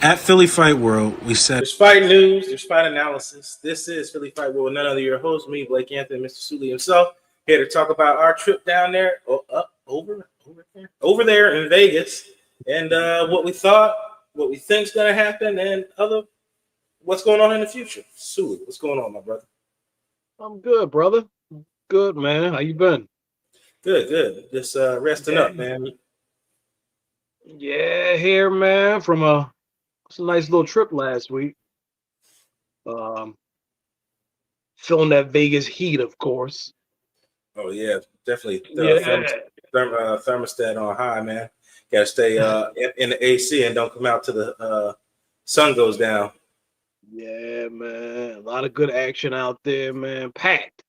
At Philly Fight World, we said There's fight news, there's fight analysis. This is Philly Fight World with none other your host, me, Blake Anthony, Mr. Sooly himself, here to talk about our trip down there, over there in Vegas, and what we thought, what we think's gonna happen, and other what's going on in the future. Sooly, what's going on, my brother? I'm good, brother. Good, man. How you been? Good, good. Just resting Yeah, up, man. yeah, here, man. From it's a nice little trip last week. Um, Feeling that Vegas heat, of course. Oh yeah, definitely. Yeah, Thermostat on high, man. Got to stay in the AC and don't come out till the sun goes down. yeah, man. A lot of good action out there, man. Packed.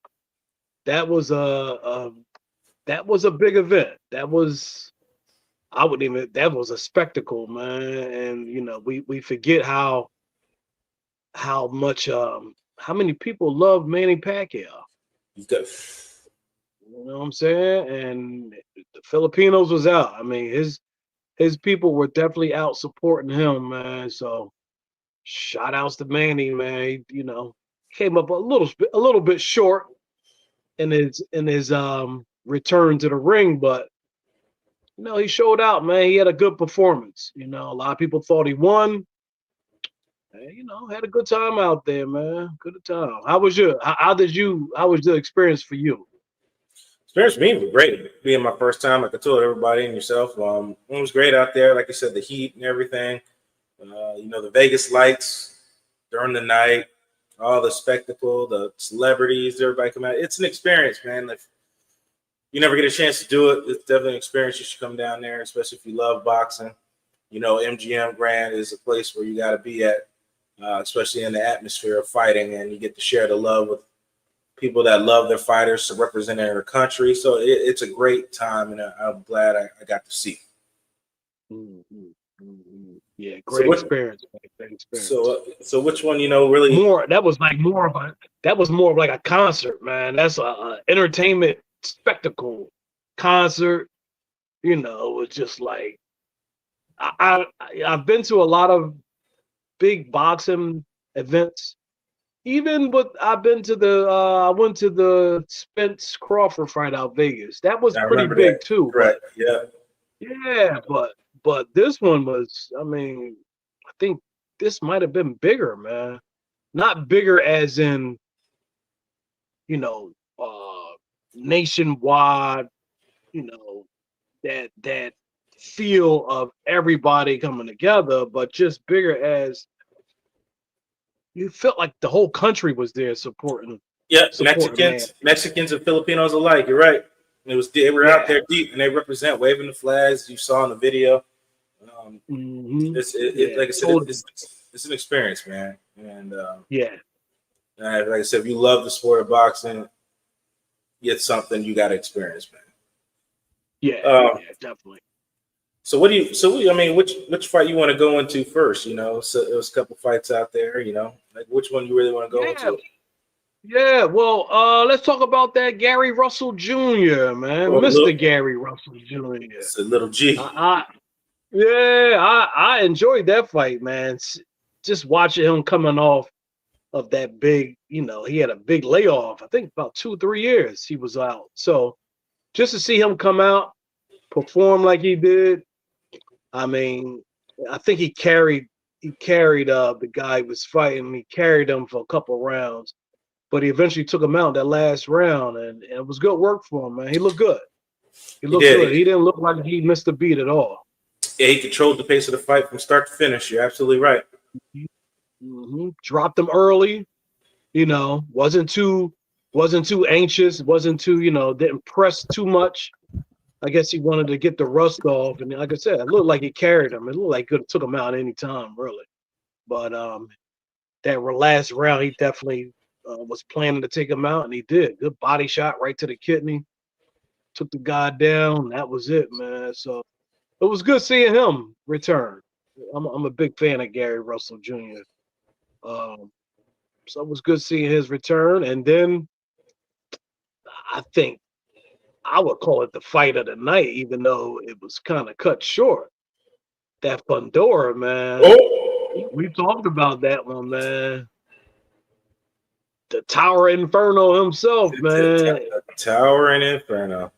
That was that was a big event. That was I wouldn't even that was a spectacle, man. And we forget how much how many people love Manny Pacquiao. You've got You know what I'm saying? And the Filipinos was out. I mean, his people were definitely out supporting him, man. So shout outs to Manny, man. Came up a little bit short in his return to the ring, but he showed out, man. He had a good performance. A lot of people thought he won. Had a good time out there, man. Good time. How was the experience for you? experience for me was great. Being my first time, like I told everybody and yourself, it was great out there. Like I said, the heat and everything. The Vegas lights during the night, all the spectacle, the celebrities, everybody come out. It's an experience, man. If you never get a chance to do it, it's definitely an experience. You should come down there, especially if you love boxing. MGM Grand is a place where you got to be at, especially in the atmosphere of fighting, and you get to share the love with people that love their fighters to represent their country. So it's a great time, and I'm glad I got to see. Mhm, mhm. Yeah, So great what? experience, man. Great experience. So which one? Really? That was like more of like a concert, man. That's a entertainment spectacle concert. It's just like I've been to a lot of big boxing events. Even but I've been to the I went to the Spence Crawford fight out Vegas. That was I pretty remember that. big too. But Correct. Yeah. yeah, but this one was. I mean, I think this might have been bigger, man. Not bigger as in you know nationwide. You know that feel of everybody coming together, but just bigger as you felt like the whole country was there Yeah. supporting man. Mexicans and Filipinos alike. You're right. They were out Yeah. there deep, and they represent waving the flags you saw in the video. Um, Yeah. like I said, Totally. it's an experience, man. And Yeah. like I said, if you love the sport of boxing, it's something you got to experience, man. Yeah. Um, Yeah. Definitely. so what do you? I mean, which fight you want to go into first? So there was a couple fights out there. Like which one you really want to go Yeah. into? Yeah. Well, let's talk about that Gary Russell Jr., man. Or Mr. look, Gary Russell Jr. it's a little G. I, yeah, I enjoyed that fight, man. Just watching him coming off of that big, he had a big layoff. I think about 2, 3 years he was out. So just to see him come out, perform like he did, I mean, I think he carried the guy he was fighting. He carried him for a couple rounds, but he eventually took him out that last round, and it was good work for him, man. He looked good. He He looked good. did. He didn't look like he missed a beat at all. He controlled the pace of the fight from start to finish. You're absolutely right. Dropped him early. Wasn't too anxious. Wasn't too didn't press too much. I guess he wanted to get the rust off, and like I said, it looked like he carried him. It looked like it took him out any time, really. But that last round, he definitely was planning to take him out, and he did. Good body shot right to the kidney. Took the guy down. That was it, man. So it was good seeing him return. I'm a big fan of Gary Russell Jr. Um, so it was good seeing his return, and then I think I would call it the fight of the night, even though it was kind of cut short. That Fundora, man. Oh. We talked about that one, man. The Tower Inferno himself, man. Towering Inferno.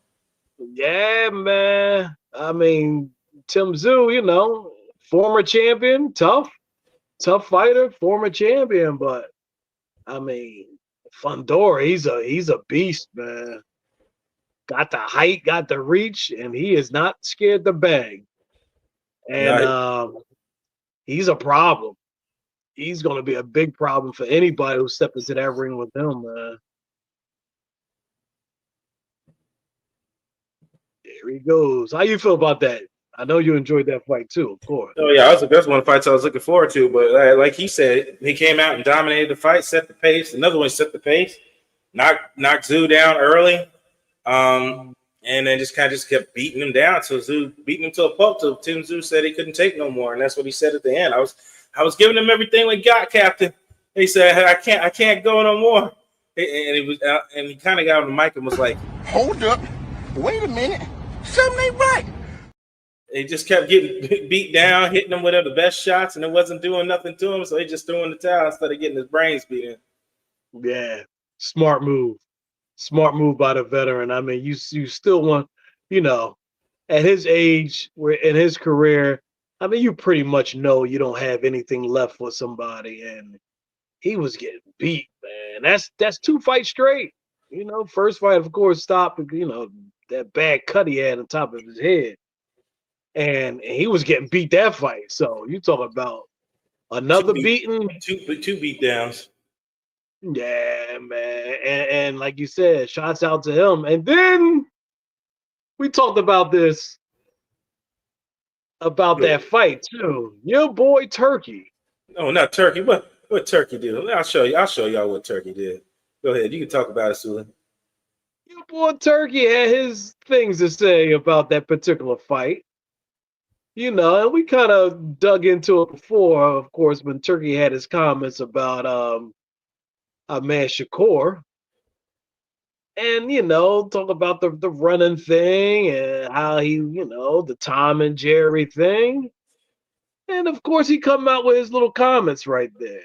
Yeah, man. I mean, Tim Tszyu, former champion, tough fighter, former champion, but I mean, Fundora, he's a beast, man. Got the height, got the reach, and he is not scared to bang. And he's a problem. He's going to be a big problem for anybody who steps into that ring with him, man. There he goes. How you feel about that? I know you enjoyed that fight too, of course. Oh yeah, that's one of the fights I was looking forward to. But like he said, he came out and dominated the fight, set the pace. Another one set the pace, knocked Tszyu down early, and then just kept beating him down till Tszyu beating him to a pulp. Till Tim Tszyu said he couldn't take no more, and that's what he said at the end. I was giving him everything we got, Captain. He said I can't go no more, and he kind of got on the mic and was like, "Hold up, wait a minute, something ain't right." He just kept getting beat down, hitting him with the best shots, and it wasn't doing nothing to him. So he just threw in the towel instead of getting his brains beaten. Yeah, smart move by the veteran. I mean, you still want, at his age, in his career, I mean, you pretty much know you don't have anything left for somebody, and he was getting beat, man. That's 2 fights straight. First fight, of course, stopped. That bad cut he had on top of his head. And he was getting beat that fight. So you talk about another beating. Two beat downs. Yeah, man. And like you said, shots out to him. And then we talked about this, that fight too. Your boy Turkey. No, not Turkey. What Turkey did? I'll show y'all what Turkey did. Go ahead. You can talk about it, Sooly. Your boy Turkey had his things to say about that particular fight. And we kind of dug into it before, of course, when Turkey had his comments about our man Shakur. And, talk about the running thing and how he, the Tom and Jerry thing. And, of course, he come out with his little comments right there.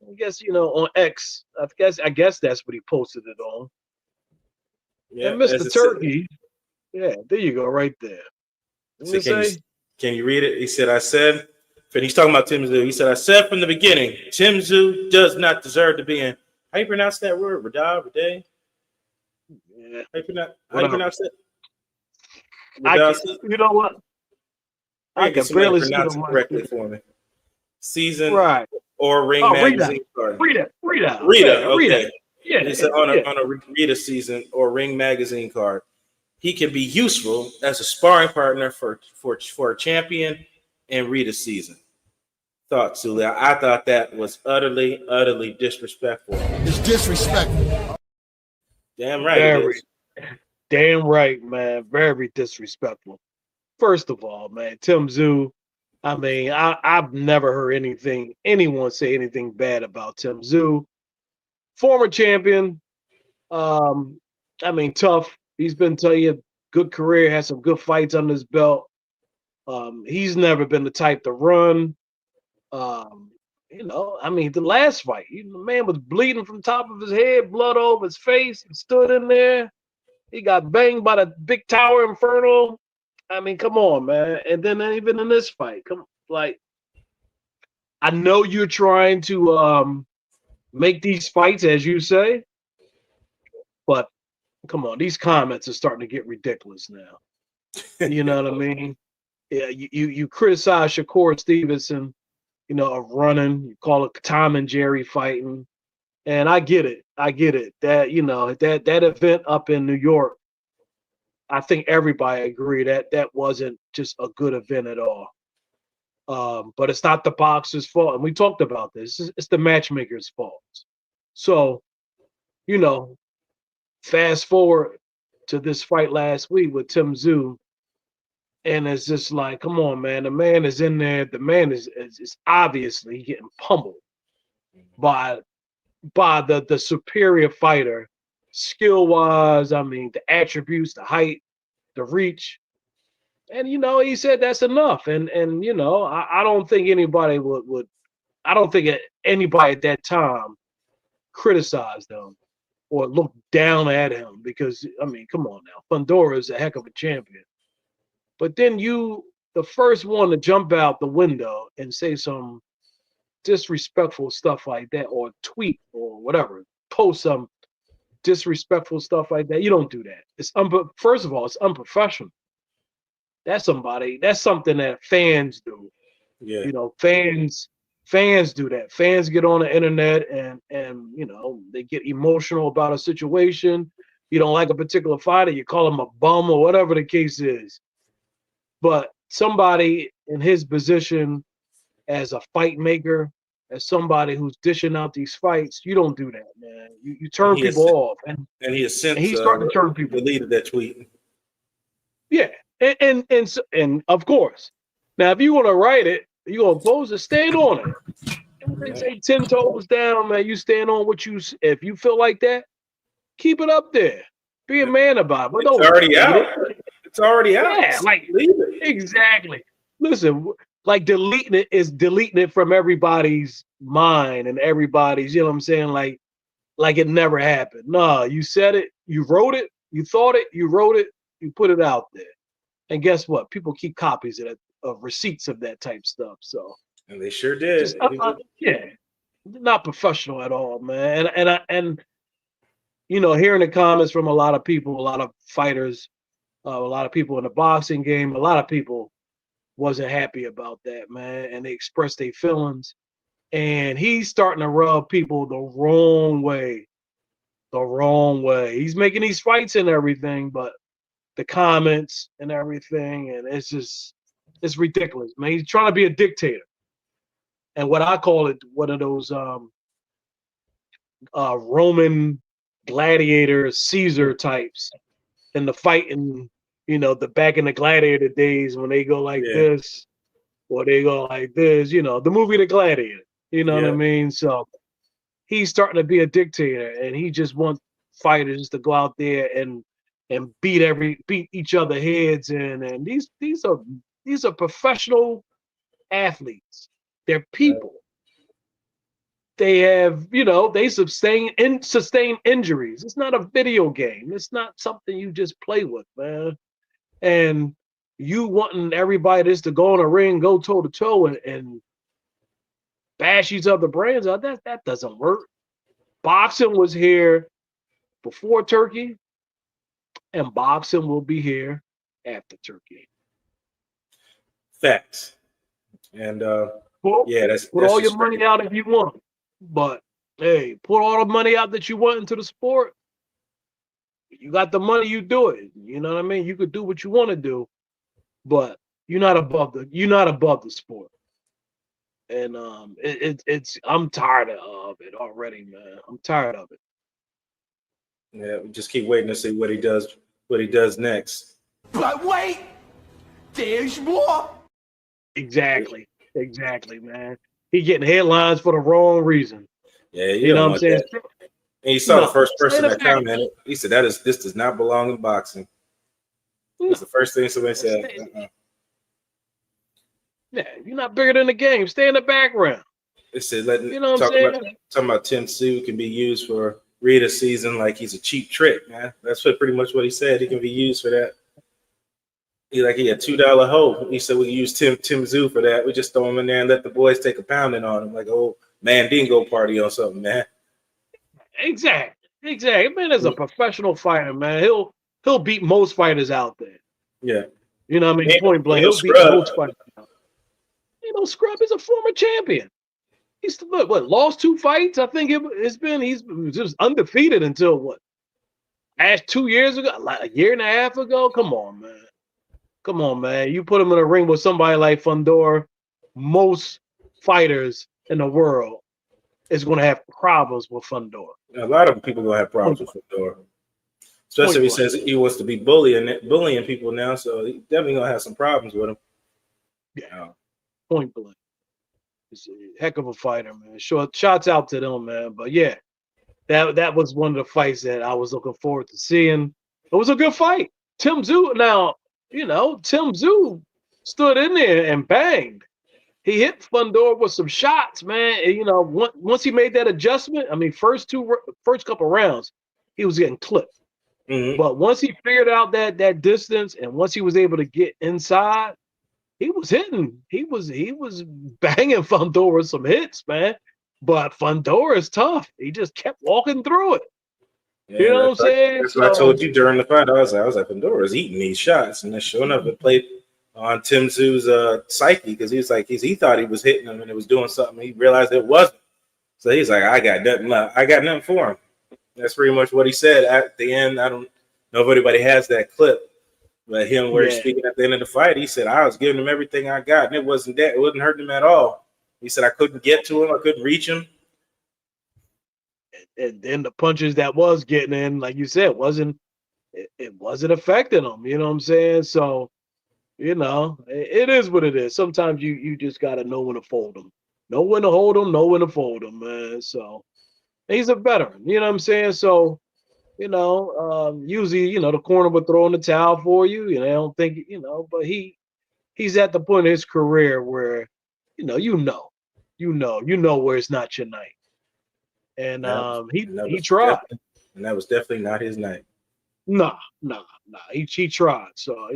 I guess, on X. I guess that's what he posted it on. Yeah, and Mr. Turkey, there you go, right there. Can you read it? He said, he's talking about Tim Tszyu. He said, I said from the beginning, Tim Tszyu does not deserve to be in. How you pronounce that word? Raday? Yeah. How you pronounce it? You know what? I can barely pronounce it correctly for me. Season or ring magazine card. Rita. Okay. Yeah. He said on a Rita season or ring magazine card. He can be useful as a sparring partner for a champion in Rita's season. Thoughts, Sooly? I thought that was utterly disrespectful. It's disrespectful. Damn right. Damn right, man. Very disrespectful. First of all, man, Tim Tszyu. I mean, I've never heard anyone say anything bad about Tim Tszyu. Former champion. I mean, tough. He's been telling you good career, has some good fights under his belt. He's never been the type to run. I mean, the last fight, the man was bleeding from top of his head, blood over his face, and stood in there. He got banged by the big Tower Inferno. I mean, come on, man. And then even in this fight, I know you're trying to make these fights, as you say, but come on, these comments are starting to get ridiculous now. You know what I mean? Yeah, you criticize Shakur Stevenson, of running. You call it Tom and Jerry fighting, and I get it. That that event up in New York, I think everybody agree that wasn't just a good event at all. But it's not the boxer's fault, and we talked about this. It's the matchmaker's fault. So, fast forward to this fight last week with Tim Tszyu, and it's just like, come on, man. The man is in there. The man is obviously getting pummeled by the superior fighter, skill wise. I mean, the attributes, the height, the reach. And he said that's enough. And I don't think anybody would I don't think anybody at that time criticized him or looked down at him because I mean, come on now. Fundora is a heck of a champion. But then the first one to jump out the window and say some disrespectful stuff like that, or tweet or whatever, post some disrespectful stuff like that. You don't do that. First of all, it's unprofessional. That's something that fans do. Yeah. Fans do that. Fans get on the internet and they get emotional about a situation. You don't like a particular fighter, you call him a bum or whatever the case is. But somebody in his position as a fight maker, as somebody who's dishing out these fights, you don't do that, man. You turn people off, and he has since he's starting to turn people. Deleted that tweet. Yeah, and of course, now if you want to write it, you gonna post it, stand on it. They say 10 toes down, man. You stand on what you. If you feel like that, keep it up there. Be a man about it. But it's already out. It's already out. Yeah, exactly. Listen, like deleting it is deleting it from everybody's mind and everybody's. You know what I'm saying? Like it never happened. No, you said it. You wrote it. You thought it. You wrote it. You put it out there. And guess what? People keep copies of receipts of that type stuff. So. And they sure did. Yeah, not professional at all, man. And hearing the comments from a lot of people, a lot of fighters, a lot of people in the boxing game, a lot of people wasn't happy about that, man. And they expressed their feelings. And he's starting to rub people the wrong way. The wrong way. He's making these fights and everything, but the comments and everything, and it's ridiculous, man. He's trying to be a dictator. And what I call it, one of those Roman gladiator Caesar types in the fighting, the back in the gladiator days when they go like this or they go like this, the movie The Gladiator, what I mean? So he's starting to be a dictator, and he just wants fighters to go out there and beat each other heads in. And these are professional athletes. They're people. They have, they sustain injuries. It's not a video game. It's not something you just play with, man. And you wanting everybody just to go in a ring, go toe to toe, and bash each other brains out. That doesn't work. Boxing was here before Turkey, and boxing will be here after Turkey. Facts. And that's put all your money out if you want, but hey, put all the money out that you want into the sport. You got the money, you do it. You know what I mean? You could do what you want to do, but you're not above the sport. And I'm tired of it already, man. I'm tired of it. Yeah, we just keep waiting to see what he does next. But wait, there's more. Exactly, man. He getting headlines for the wrong reason. Yeah, you know what I'm saying? That. And you saw the first person that commented. He said, this does not belong in boxing. That's the first thing somebody said. Yeah, you're not bigger than the game. Stay in the background. They said, talking about Tim Tszyu can be used for Rita season like he's a cheap trick, man. That's pretty much what he said. He can be used for that. He had $2 hope. He said we can use Tim Tszyu for that. We just throw him in there and let the boys take a pounding on him, like Mandingo party or something, man. Exactly. Man, as a professional fighter, man, he'll beat most fighters out there. Yeah. You know what I mean? Point blank. He'll beat most fighters out. Scrub is a former champion. He's lost 2 fights. I think he's just undefeated until last 2 years ago, like a year and a half ago. Come on, man. You put him in a ring with somebody like Fundora, most fighters in the world is going to have problems with Fundora. A lot of people going to have problems with Fundora. Especially if he says he wants to be bullying people now, so he definitely going to have some problems with him. Yeah. Point blank. He's a heck of a fighter, man. Shouts out to them, man. But yeah, that was one of the fights that I was looking forward to seeing. It was a good fight. Tim Tszyu, now Tim Tszyu stood in there and banged. He hit Fundora with some shots, man. And, once he made that adjustment, I mean, first couple rounds, he was getting clipped. Mm-hmm. But once he figured out that distance, and once he was able to get inside, he was hitting. He was banging Fundora some hits, man. But Fundora's tough. He just kept walking through it. Yeah, You know what I'm saying? that's what I told you during the fight. I was like, Fundora's eating these shots, and then sure enough, it played on Tim Tszyu's psyche because he thought he was hitting him and it was doing something. He realized it wasn't. So he's like, I got nothing left. I got nothing for him. That's pretty much what he said at the end. I don't know if anybody has that clip, but him where he's speaking at the end of the fight, he said, I was giving him everything I got, and it wasn't hurting him at all. He said, I couldn't get to him. I couldn't reach him. And then the punches that was getting in, like you said, it wasn't affecting him. You know what I'm saying? So, it is what it is. Sometimes you just got to know when to fold them. Know when to hold them, know when to fold them, man. So he's a veteran. You know what I'm saying? So, usually, the corner would throw in the towel for you. I don't think, but he's at the point in his career where, you know where it's not your night. And he tried. And that was definitely not his night. Nah. He tried. So,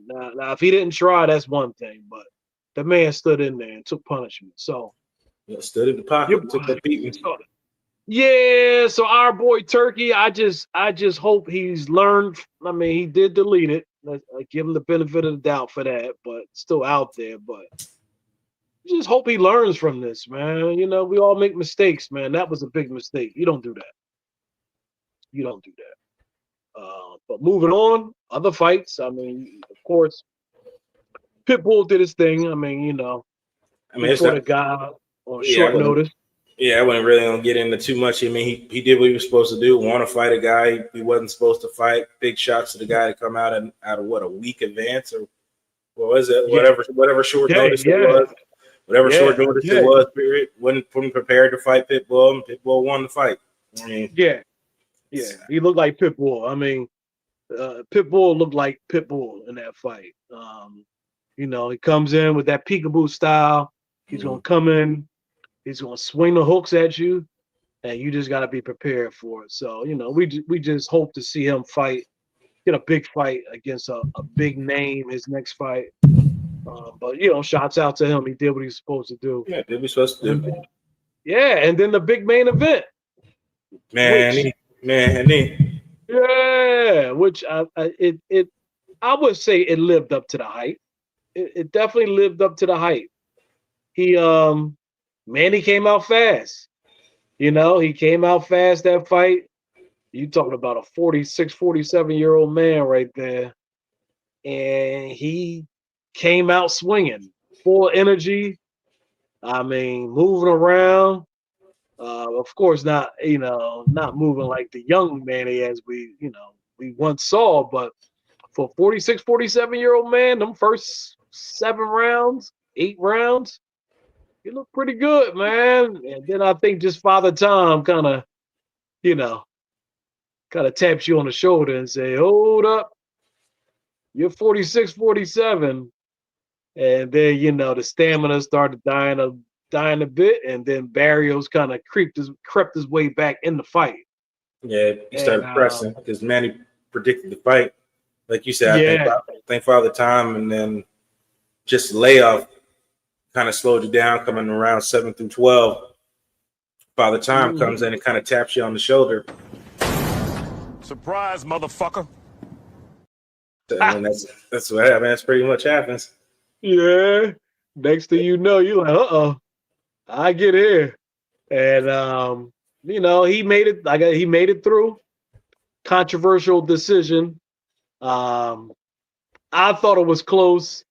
now if he didn't try, that's one thing. But the man stood in there and took punishment. So stood in the pocket, took that beating. Yeah, so our boy Turkey, I just hope he's learned. I mean, he did delete it. I give him the benefit of the doubt for that, but still out there. But just hope he learns from this, man. We all make mistakes, man. That was a big mistake. You don't do that. But moving on, other fights. I mean, of course, Pitbull did his thing. I mean, he fought a guy on short notice. Yeah, I wasn't really gonna get into too much. I mean, he did what he was supposed to do. Want to fight a guy he wasn't supposed to fight. Big shots to the guy to come out of what, a week advance, or what was it? Whatever short notice it was. Whatever short notice it was. Period. Wasn't prepared to fight Pitbull, and Pitbull won the fight. I mean, he looked like Pitbull. I mean, Pitbull looked like Pitbull in that fight. He comes in with that peekaboo style. He's gonna come in. He's going to swing the hooks at you, and you just got to be prepared for it. So, we just hope to see him get a big fight against a big name his next fight. But, shouts out to him. He did what he was supposed to do. Yeah, did what he was supposed to do. Yeah, and then the big main event. Manny. Yeah, which I would say it lived up to the hype. It definitely lived up to the hype. Manny came out fast. He came out fast that fight. You talking about a 46, 47-year-old man right there. And he came out swinging, full energy. I mean, moving around. Of course, not moving like the young Manny as we once saw, but for a 46, 47-year-old man, them first 8 rounds, he looked pretty good, man. And then I think just Father Time kind of taps you on the shoulder and say, hold up, you're 46, 47. And then, the stamina started dying a bit. And then Barrios kind of crept his way back in the fight. Yeah, he started pressing because Manny predicted the fight. Like you said, I think Father Time, and then just layoff kind of slowed you down coming around 7 through 12. Father Time comes in and kind of taps you on the shoulder. Surprise, motherfucker. And that's what happens. That's pretty much happens. Yeah. Next thing you know, you're like, I get here. And he made it through. Controversial decision. I thought it was close.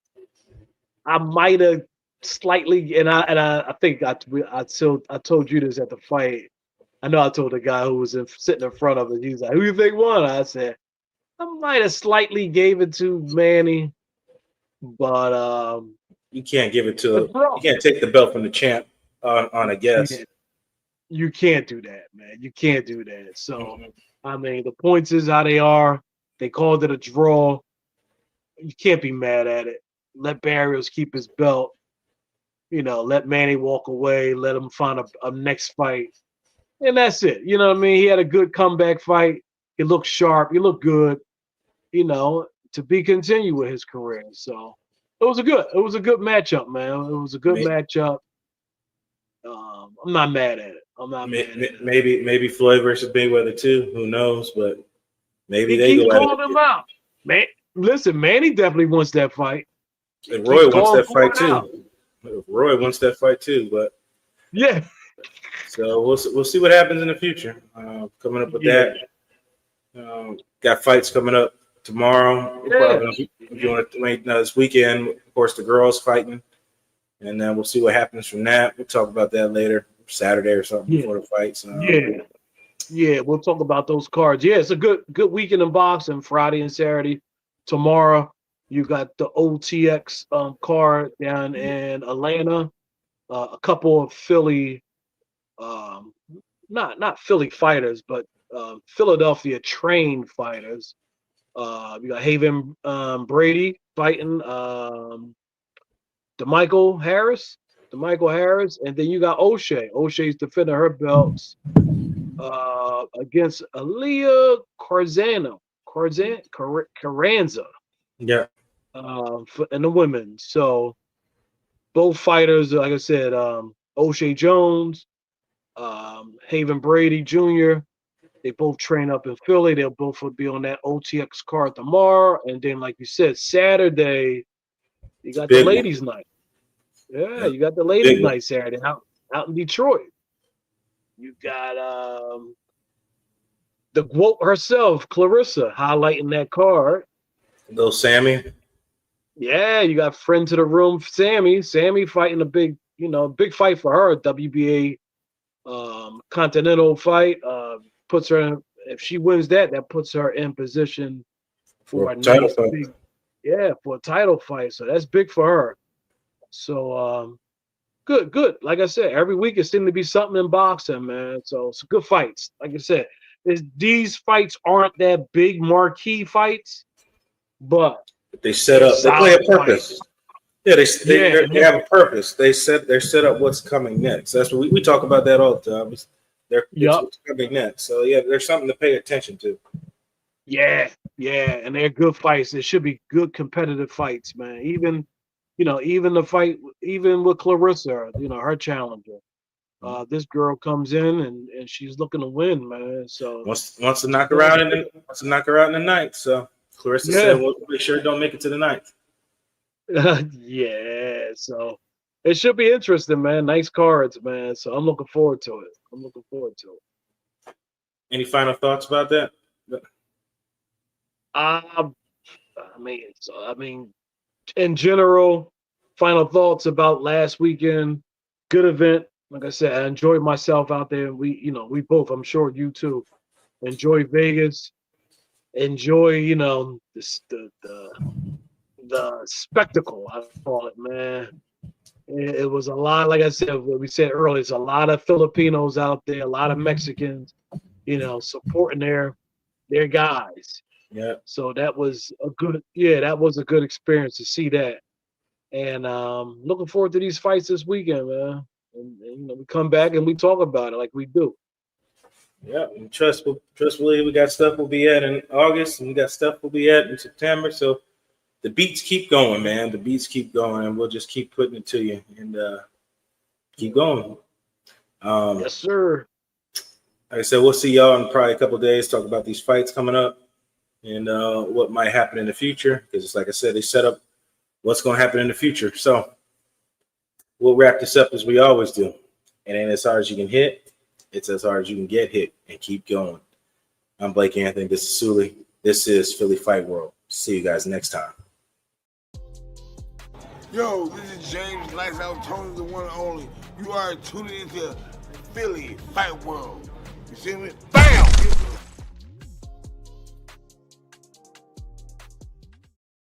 I might have slightly, and I think I told you this at the fight. I know I told the guy who was sitting in front of it. He was like, "Who you think won?" I said, "I might have slightly gave it to Manny, but you can't give it to. You can't take the belt from the champ on a guess. You can't do that, man. You can't do that. So, I mean, the points is how they are. They called it a draw. you can't be mad at it. Let Barrios keep his belt. Let Manny walk away. Let him find a next fight, and that's it. You know what I mean? He had a good comeback fight. He looked sharp. He looked good. To be continued with his career. So it was a good matchup, man. It was a good matchup. I'm not mad at it. I'm not mad at it. Maybe Floyd versus Mayweather too. Who knows? But maybe He they keeps go at calling him out. Man, listen, Manny definitely wants that fight. And Roy wants that fight out. too. Roy wants that fight too. But yeah. So we'll see what happens in the future. Coming up with that. Got fights coming up tomorrow. If you want to wait this weekend, of course, the girls fighting. And then we'll see what happens from that. We'll talk about that later, Saturday or something before the fights. We'll talk about those cards. Yeah, it's a good weekend in boxing, Friday and Saturday. Tomorrow, you got the OTX card down in Atlanta. A couple of Philly, not Philly fighters, but Philadelphia trained fighters. You got Haven Brady fighting DeMichael Harris, and then you got O'Shea. O'Shea's defending her belts against Aaliyah Carranza. Yeah. And the women. So both fighters, like I said, O'Shea Jones, Haven Brady Jr., they both train up in Philly. They'll both be on that OTX card tomorrow. And then, like you said, Saturday, you got the ladies' night. Yeah, you got the ladies' night Saturday out in Detroit. You got the GWOAT herself, Clarissa, highlighting that card. Little Sammy. Yeah, you got friend to the room, Sammy. Sammy fighting a big fight for her, WBA Continental fight. Puts her in, if she wins that puts her in position for a title nice fight. For a title fight. So that's big for her. So good. Like I said, every week it seems to be something in boxing, man. So it's good fights. Like I said, these fights aren't that big marquee fights, but they set up. They play a purpose. Fights. Yeah, they have a purpose. They're set up what's coming next. That's what we talk about that all the time. What's coming next. So yeah, there's something to pay attention to. Yeah, and they're good fights. It should be good competitive fights, man. Even the fight, even with Clarissa, her challenger. This girl comes in and she's looking to win, man. So wants to knock her out in the ninth. So Clarissa said, "Well, make sure don't make it to the ninth." So it should be interesting, man. Nice cards, man. So I'm looking forward to it. Any final thoughts about that? In general, final thoughts about last weekend. Good event. Like I said, I enjoyed myself out there. We both, I'm sure you too, enjoy Vegas. Enjoy, the spectacle, I call it, man. It was a lot, like I said, what we said earlier, it's a lot of Filipinos out there, a lot of Mexicans, supporting their guys. Yeah. So that was a good experience to see that. And looking forward to these fights this weekend, man. And we come back and we talk about it like we do. Yeah, and trust believe we got stuff we'll be at in August, and we got stuff we'll be at in September. So the beats keep going, man. The beats keep going, and we'll just keep putting it to you and keep going. Yes, sir. Like I said, we'll see y'all in probably a couple of days. Talk about these fights coming up and what might happen in the future. Because, like I said, they set up what's going to happen in the future. So we'll wrap this up as we always do. It ain't as hard as you can hit. It's as hard as you can get hit and keep going. I'm Blake Anthony. This is Sooly. This is Philly Fight World. See you guys next time. Yo, this is James Lights Out Tony, the one and only. You are tuning into Philly Fight World. You see me? Bam!